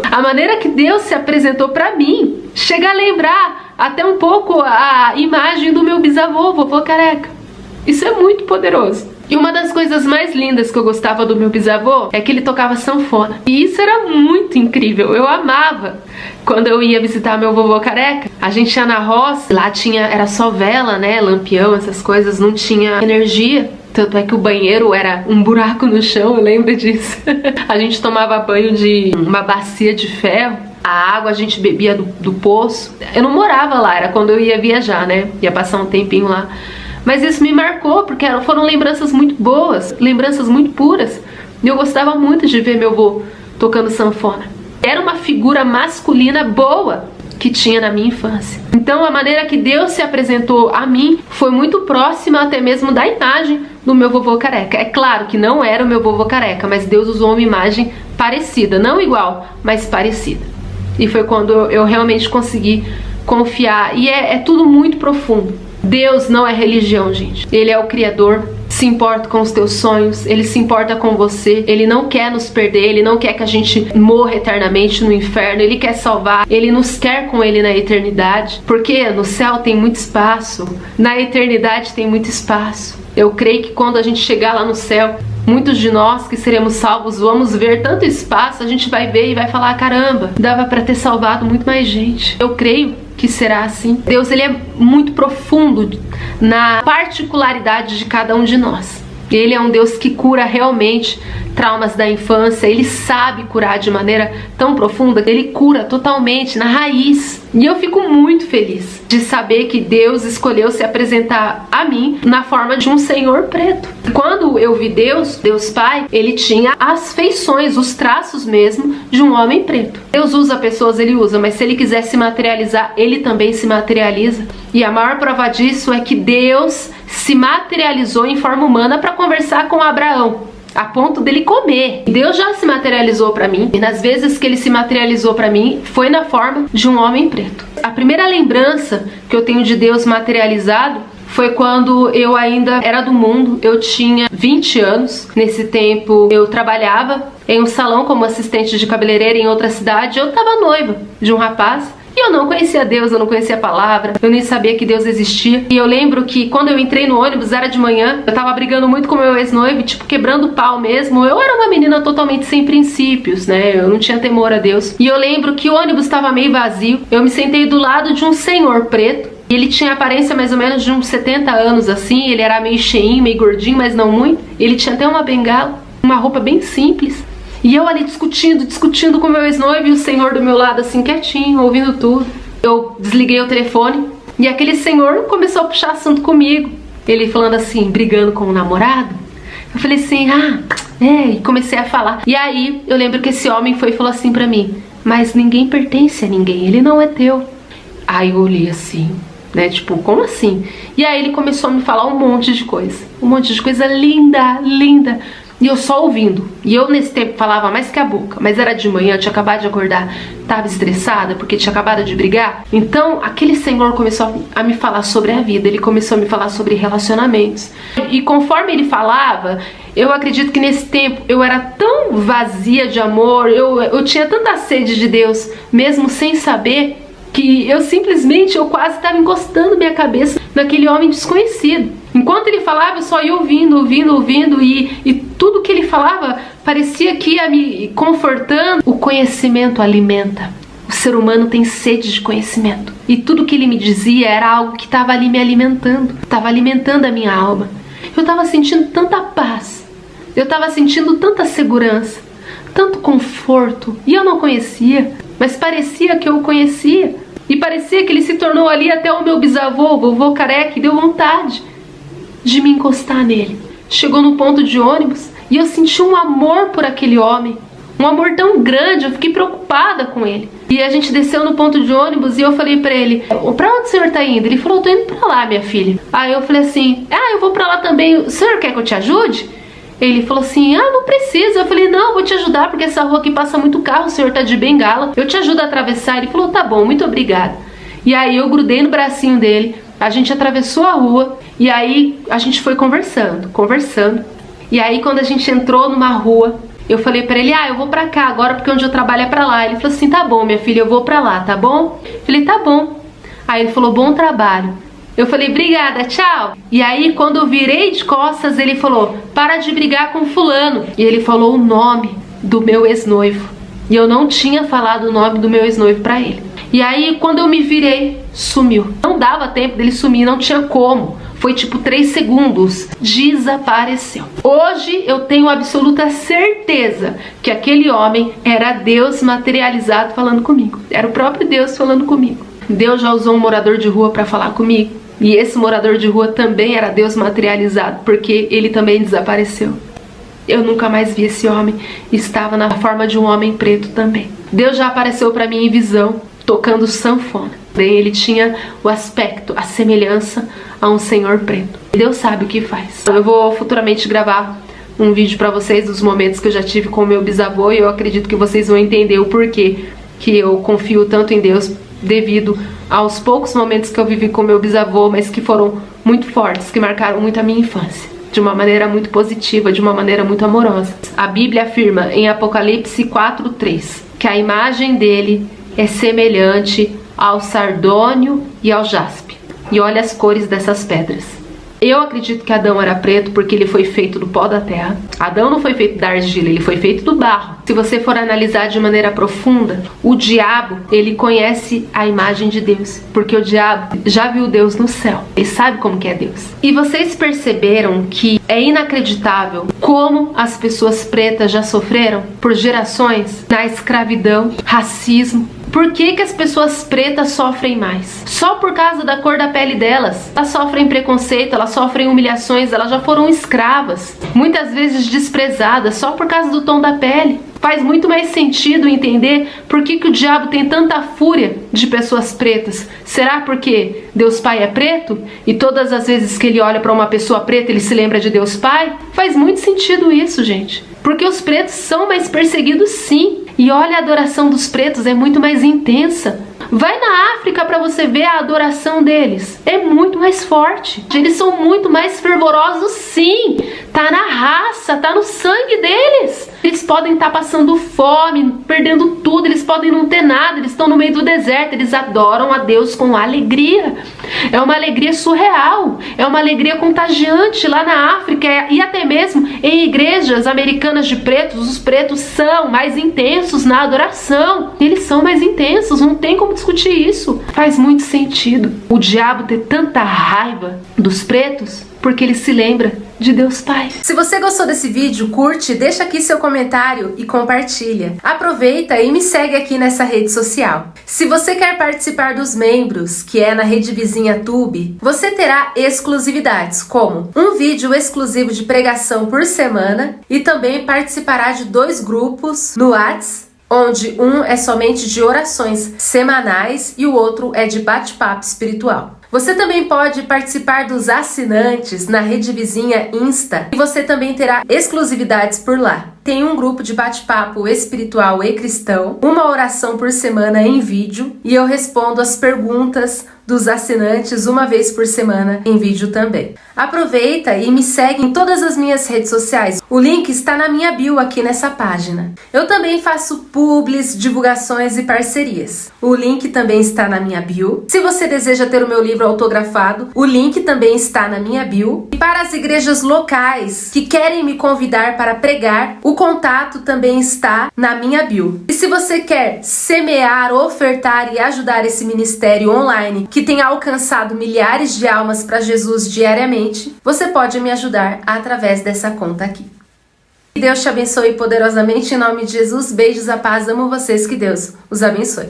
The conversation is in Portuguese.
A maneira que Deus se apresentou para mim chega a lembrar até um pouco a imagem do meu bisavô, vovô Careca. Isso é muito poderoso. E uma das coisas mais lindas que eu gostava do meu bisavô é que ele tocava sanfona. E isso era muito incrível, eu amava. Quando eu ia visitar meu vovô Careca, a gente ia na roça, lá era só vela, né, lampião, essas coisas, não tinha energia. Tanto é que o banheiro era um buraco no chão, eu lembro disso. A gente tomava banho de uma bacia de ferro. A água a gente bebia do poço. Eu não morava lá, era quando eu ia viajar, né? Ia passar um tempinho lá. Mas isso me marcou, porque foram lembranças muito boas, lembranças muito puras. E eu gostava muito de ver meu avô tocando sanfona. Era uma figura masculina boa que tinha na minha infância. Então a maneira que Deus se apresentou a mim foi muito próxima até mesmo da imagem do meu vovô Careca. É claro que não era o meu vovô Careca, mas Deus usou uma imagem parecida, não igual, mas parecida. E foi quando eu realmente consegui confiar. E é tudo muito profundo. Deus não é religião, gente. Ele é o Criador, se importa com os teus sonhos, Ele se importa com você, Ele não quer nos perder, Ele não quer que a gente morra eternamente no inferno, Ele quer salvar, Ele nos quer com Ele na eternidade, porque no céu tem muito espaço, na eternidade tem muito espaço. Eu creio que quando a gente chegar lá no céu, muitos de nós que seremos salvos vamos ver tanto espaço, a gente vai ver e vai falar, caramba, dava para ter salvado muito mais gente. Eu creio que será assim. Deus, ele é muito profundo na particularidade de cada um de nós. Ele é um Deus que cura realmente traumas da infância. Ele sabe curar de maneira tão profunda. Ele cura totalmente, na raiz. E eu fico muito feliz de saber que Deus escolheu se apresentar a mim na forma de um senhor preto. Quando eu vi Deus Pai, ele tinha as feições, os traços mesmo de um homem preto. Deus usa pessoas, ele usa, mas se ele quiser se materializar, ele também se materializa. E a maior prova disso é que Deus se materializou em forma humana para conversar com Abraão, a ponto dele comer. Deus já se materializou para mim, e nas vezes que ele se materializou para mim, foi na forma de um homem preto. A primeira lembrança que eu tenho de Deus materializado foi quando eu ainda era do mundo, eu tinha 20 anos. Nesse tempo eu trabalhava em um salão como assistente de cabeleireira em outra cidade. Eu estava noiva de um rapaz. E eu não conhecia Deus, eu não conhecia a palavra, eu nem sabia que Deus existia. E eu lembro que quando eu entrei no ônibus, era de manhã, eu tava brigando muito com meu ex-noivo, tipo, quebrando pau mesmo. Eu era uma menina totalmente sem princípios, né? Eu não tinha temor a Deus. E eu lembro que o ônibus tava meio vazio, eu me sentei do lado de um senhor preto. E ele tinha a aparência mais ou menos de uns 70 anos assim, ele era meio cheinho, meio gordinho, mas não muito. Ele tinha até uma bengala, uma roupa bem simples. E eu ali discutindo com meu ex-noivo e o senhor do meu lado assim quietinho, ouvindo tudo. Eu desliguei o telefone e aquele senhor começou a puxar assunto comigo. Ele falando assim, brigando com o namorado. Eu falei assim, e comecei a falar. E aí eu lembro que esse homem foi e falou assim pra mim, mas ninguém pertence a ninguém, ele não é teu. Aí eu olhei assim, né, tipo, como assim? E aí ele começou a me falar um monte de coisa linda, linda. E eu só ouvindo. E eu nesse tempo falava mais que a boca. Mas era de manhã, eu tinha acabado de acordar. Tava estressada porque tinha acabado de brigar. Então aquele senhor começou a me falar sobre a vida. Ele começou a me falar sobre relacionamentos. E conforme ele falava, eu acredito que nesse tempo eu era tão vazia de amor. Eu tinha tanta sede de Deus, mesmo sem saber, que eu quase estava encostando minha cabeça naquele homem desconhecido. Enquanto ele falava, eu só ia ouvindo, e tudo que ele falava parecia que ia me confortando. O conhecimento alimenta. O ser humano tem sede de conhecimento. E tudo que ele me dizia era algo que estava ali me alimentando. Estava alimentando a minha alma. Eu estava sentindo tanta paz. Eu estava sentindo tanta segurança. Tanto conforto. E eu não conhecia. Mas parecia que eu o conhecia. E parecia que ele se tornou ali até o meu bisavô, o vovô Careca, e deu vontade de me encostar nele. Chegou no ponto de ônibus e eu senti um amor por aquele homem. Um amor tão grande, eu fiquei preocupada com ele. E a gente desceu no ponto de ônibus e eu falei pra ele, pra onde o senhor tá indo? Ele falou, tô indo pra lá, minha filha. Aí eu falei assim, eu vou pra lá também, o senhor quer que eu te ajude? Ele falou assim, não precisa. Eu falei, não, vou te ajudar porque essa rua aqui passa muito carro, o senhor tá de bengala, eu te ajudo a atravessar. Ele falou, tá bom, muito obrigada. E aí eu grudei no bracinho dele, a gente atravessou a rua e aí a gente foi conversando. E aí quando a gente entrou numa rua, Eu falei pra ele, eu vou pra cá agora porque onde eu trabalho é pra lá. Ele falou assim, tá bom, minha filha, eu vou pra lá, tá bom? Eu falei, tá bom. Aí ele falou, bom trabalho. Eu falei, obrigada, tchau. E aí, quando eu virei de costas, ele falou, para de brigar com fulano. E ele falou o nome do meu ex-noivo. E eu não tinha falado o nome do meu ex-noivo pra ele. E aí, quando eu me virei, sumiu. Não dava tempo dele sumir, não tinha como. Foi tipo 3 segundos. Desapareceu. Hoje eu tenho absoluta certeza que aquele homem era Deus materializado falando comigo. Era o próprio Deus falando comigo. Deus já usou um morador de rua para falar comigo. E esse morador de rua também era Deus materializado, porque ele também desapareceu. Eu nunca mais vi esse homem. Estava na forma de um homem preto também. Deus já apareceu para mim em visão, tocando sanfona. Ele tinha o aspecto, a semelhança a um senhor preto. Deus sabe o que faz. Eu vou futuramente gravar um vídeo para vocês dos momentos que eu já tive com o meu bisavô, e eu acredito que vocês vão entender o porquê que eu confio tanto em Deus, devido aos poucos momentos que eu vivi com meu bisavô, mas que foram muito fortes, que marcaram muito a minha infância, de uma maneira muito positiva, de uma maneira muito amorosa. A Bíblia afirma em Apocalipse 4:3 que a imagem dele é semelhante ao sardônio e ao jaspe. E olha as cores dessas pedras. Eu acredito que Adão era preto porque ele foi feito do pó da terra. Adão não foi feito da argila, ele foi feito do barro. Se você for analisar de maneira profunda, o diabo, ele conhece a imagem de Deus, porque o diabo já viu Deus no céu. Ele sabe como que é Deus. E vocês perceberam que é inacreditável como as pessoas pretas já sofreram por gerações na escravidão, racismo. Por que as pessoas pretas sofrem mais? Só por causa da cor da pele delas. Elas sofrem preconceito, elas sofrem humilhações, elas já foram escravas, muitas vezes desprezadas, só por causa do tom da pele. Faz muito mais sentido entender por que o diabo tem tanta fúria de pessoas pretas. Será porque Deus Pai é preto? E todas as vezes que ele olha para uma pessoa preta, ele se lembra de Deus Pai? Faz muito sentido isso, gente. Porque os pretos são mais perseguidos, sim. E olha, a adoração dos pretos é muito mais intensa. Vai na África para você ver a adoração deles. É muito mais forte. Eles são muito mais fervorosos, sim. Tá na raça, tá no sangue deles. Eles podem estar passando fome, perdendo tudo, eles podem não ter nada, eles estão no meio do deserto, eles adoram a Deus com alegria. É uma alegria surreal, é uma alegria contagiante lá na África e até mesmo em igrejas americanas de pretos. Os pretos são mais intensos na adoração. Eles são mais intensos, não tem como discutir isso. Faz muito sentido o diabo ter tanta raiva dos pretos, porque ele se lembra de Deus Pai. Se você gostou desse vídeo, curte, deixa aqui seu comentário e compartilha. Aproveita e me segue aqui nessa rede social. Se você quer participar dos membros, que é na rede vizinha Tube, você terá exclusividades, como um vídeo exclusivo de pregação por semana e também participará de 2 grupos no WhatsApp, onde um é somente de orações semanais e o outro é de bate-papo espiritual. Você também pode participar dos assinantes na rede vizinha Insta e você também terá exclusividades por lá. Tem um grupo de bate-papo espiritual e cristão, uma oração por semana em vídeo e eu respondo as perguntas dos assinantes uma vez por semana em vídeo também. Aproveita e me segue em todas as minhas redes sociais. O link está na minha bio aqui nessa página. Eu também faço publis, divulgações e parcerias. O link também está na minha bio. Se você deseja ter o meu livro autografado, o link também está na minha bio. E para as igrejas locais que querem me convidar para pregar, o contato também está na minha bio. E se você quer semear, ofertar e ajudar esse ministério online que tem alcançado milhares de almas para Jesus diariamente, você pode me ajudar através dessa conta aqui. Que Deus te abençoe poderosamente em nome de Jesus. Beijos, a paz, amo vocês, que Deus os abençoe.